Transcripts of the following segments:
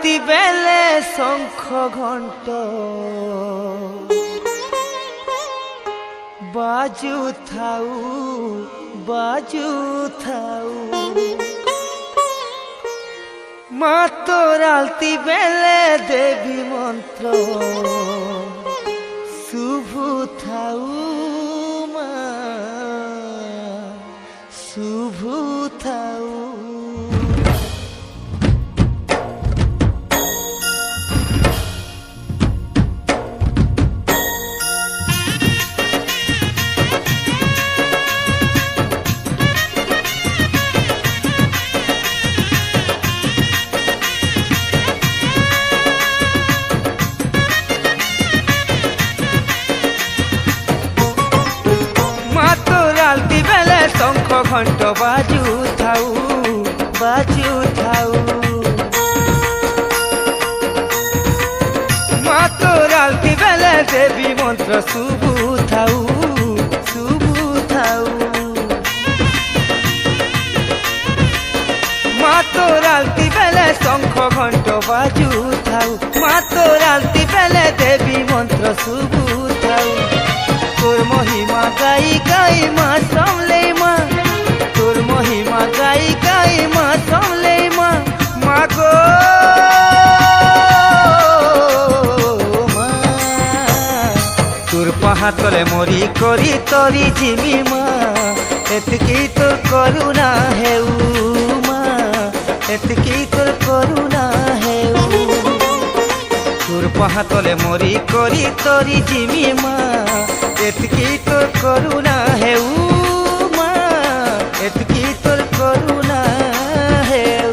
আলতি বেলে শঙ্খ ঘণ্ট বাজু থাউ বাজু থাউ মা তোর আলতি বেলে দেবী মন্ত্র শুভ থাউ মা শুভ থাউ। শঙ্খ ঘণ্ট বাজু থাউ বাজু থাউ মা তোর আলতি বেলে দেবী মন্ত্র শুভ থাউ শুভ থাউ মা তোর আলতি বেলে শঙ্খ ঘণ্ট বাজু থাউ মা তোর আলতি বেলে দেবী মন্ত্র শুভ থাউ। তোর মহিমা গাই গাই মা সামলে মা তোর মহিমা গাই গাই মা সামলে মা মা গো মা তোর পাহাতলে মরি করি তরি জিমি মা এতকি তোর করুণা হেউ মা এতকি তোর করুণা হেউ তোর পাহাতলে মরি করি তরি জিমি মা এতকি তোর করুণা হেউ মা এতকি তোর করুণা হেউ।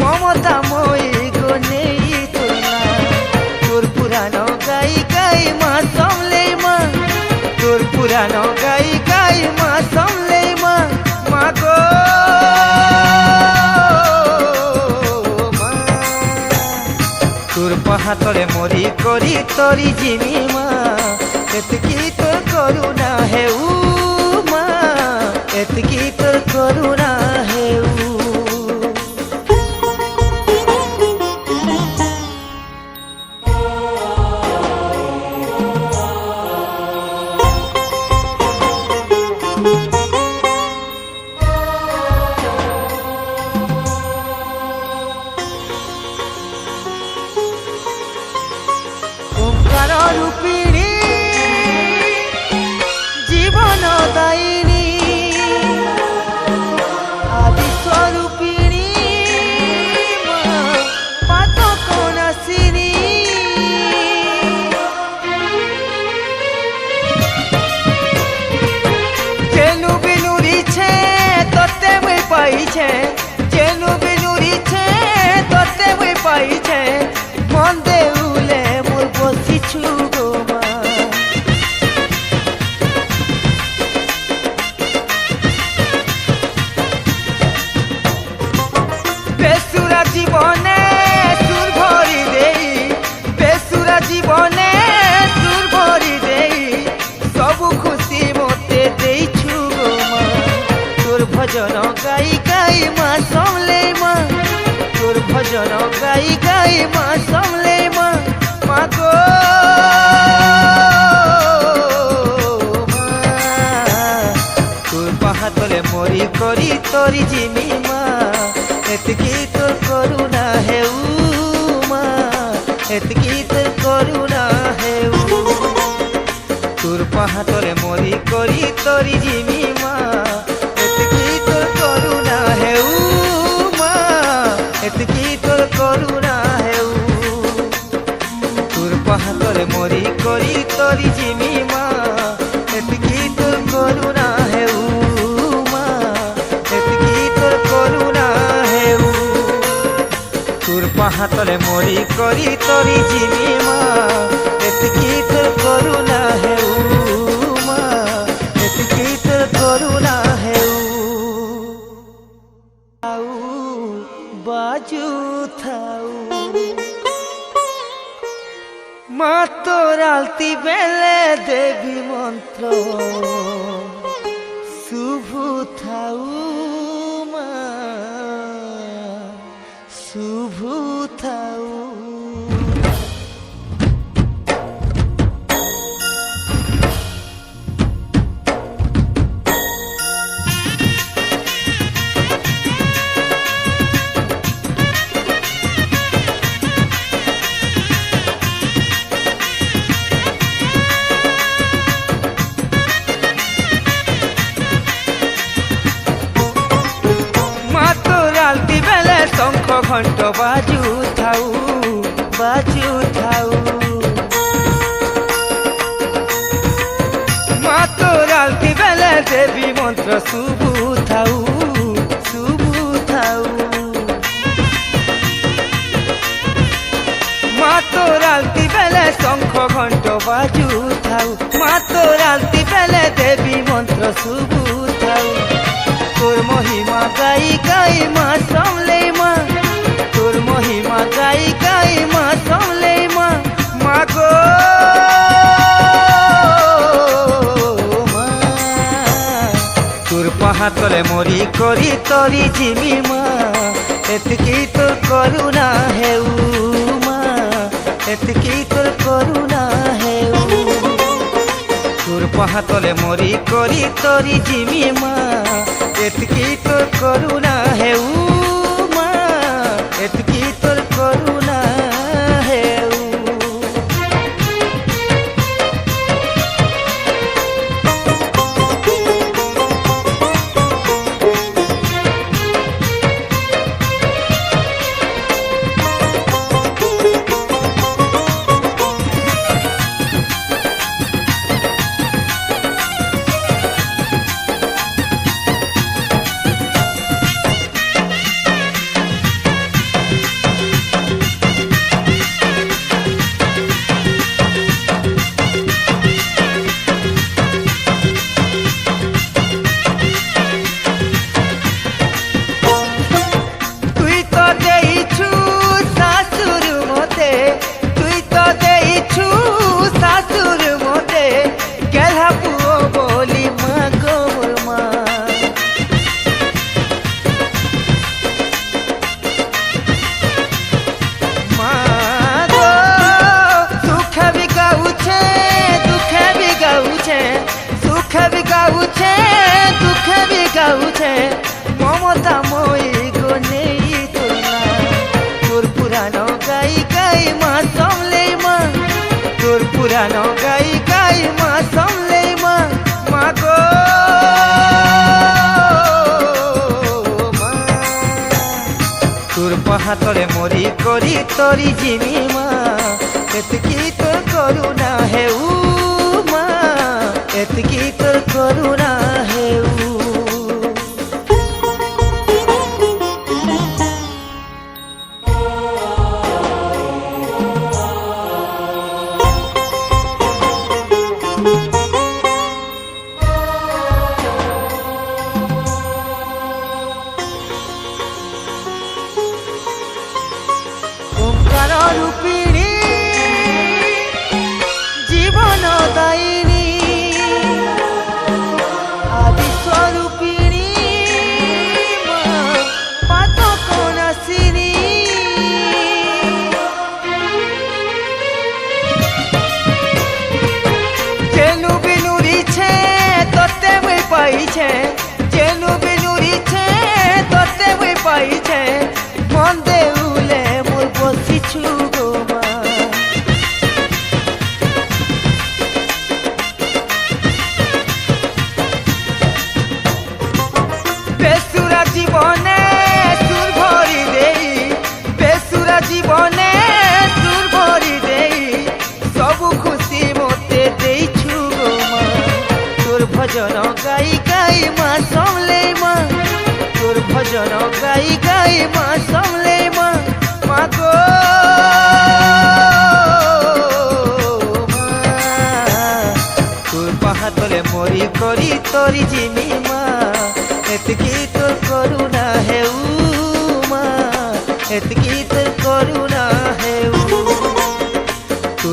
মমতা মই গনে তোর পুরানো গাই গাই মা সামলে মা তোর পুরানো গাই গাই মা সামলে মা মা গো মা তোর পাহাতলে মরি করি তরি জিমি মা এতকি তোর করুণা হেউ মা এতকি তোর করুণা হেউ। রূপিণী জীবন দায়িনী আদি স্বরূপিণী পাতক নাসিনী যেনু বিনুরিছে তোতে মই পাইছে যেনু বিনুরিছে তোতে মই পাইছে মন দেউলে মোর বসিছু গো মা বেসুরা জীবনে সুর ভরি দেই বেসুরা জীবনে সুর ভরি দেই সবু খুশি মতে দেইছু গো মা তোর ভজন গাই গাই মা সামলে মা তোর ভজন গাই গাই মা সামলে মা মা গো মা करी तोरी जिमी माँ एतकी तोर करुणा हेउ माँ एतकी तोर करुणा हेउ তোর পাহাতলে মরি করি তরি জিমি মা এতকি তোর করুণা হেউ মা এতকি তোর করুণা হেউ তোর পাহাতলে মরি করি তরি জিমি মা এতকি তোর করুণা হেউ মা এতকি তোর করুণা হেউ তোর পাহাতলে মরি করি তরি জিমি মা এতকি তোর করুণা হেউ মা এতকি তোর করুণা হেউ আউ বাজু থাউ মা তোর আলতি বেলে দেবী মন্ত্র শুভ থাউ মা শুভ থাউ শঙ্খ ঘণ্ট বাজু থাউ মা তোর আলতি বেলে দেবী মন্ত্র শুভু থাউ মা তোর আলতি বেলে শঙ্খ ঘণ্ট বাজু থাউ মা তোর আলতি বেলে দেবী মন্ত্র শুভু থাউ তোর মহিমা গাই গাই মা সামলে মা তোর মহিমা গাই গাই মা সামলে মা মা গো মা তোর পাহাতলে মরি করি তরি জিমি মা এতকি তোর করুণা হেউ মা এতকি তোর করুণা হেউ তোর পাহাতলে মরি করি তরি জিমি মা এতকি তোর করুণা হেউ মা এতকি তোর করুণা হেউ মমতা মই গনে তোর পুরানো গাই গাই মা সামলে মা তোর পুরানো গাই গাই মা সামলে মা মা গো মা তোর পাহাতলে মরি করি তরি জিমি মা এতকি তোর করুণা হেউ মা এতকি তোর করুণা হেউ রূপিণী জীবন দায়িনী আদি স্বরূপিণী পাতক নাসিনী যেনু বিনুরিছে তোতে মই পাইছে যেনু বিনুরিছে পাইছে মন দেউলে মোর বসিছু গো মা। বেসুরা জীবনে সুর ভরি দেই, বেসুরা জীবনে সুর ভরি দেই, সবু খুশি মতে দেইছু গো মা। তোর ভজন গাই গাই মা সমলে মা, তোর ভজন গাই গাই মা সমলে মা। মা গো মা, তোর পাহাতলে মরি করি তোরি জিমি মা। এতকি তোর করুণা হেউ মা, এতকি তোর করুণা হেউ।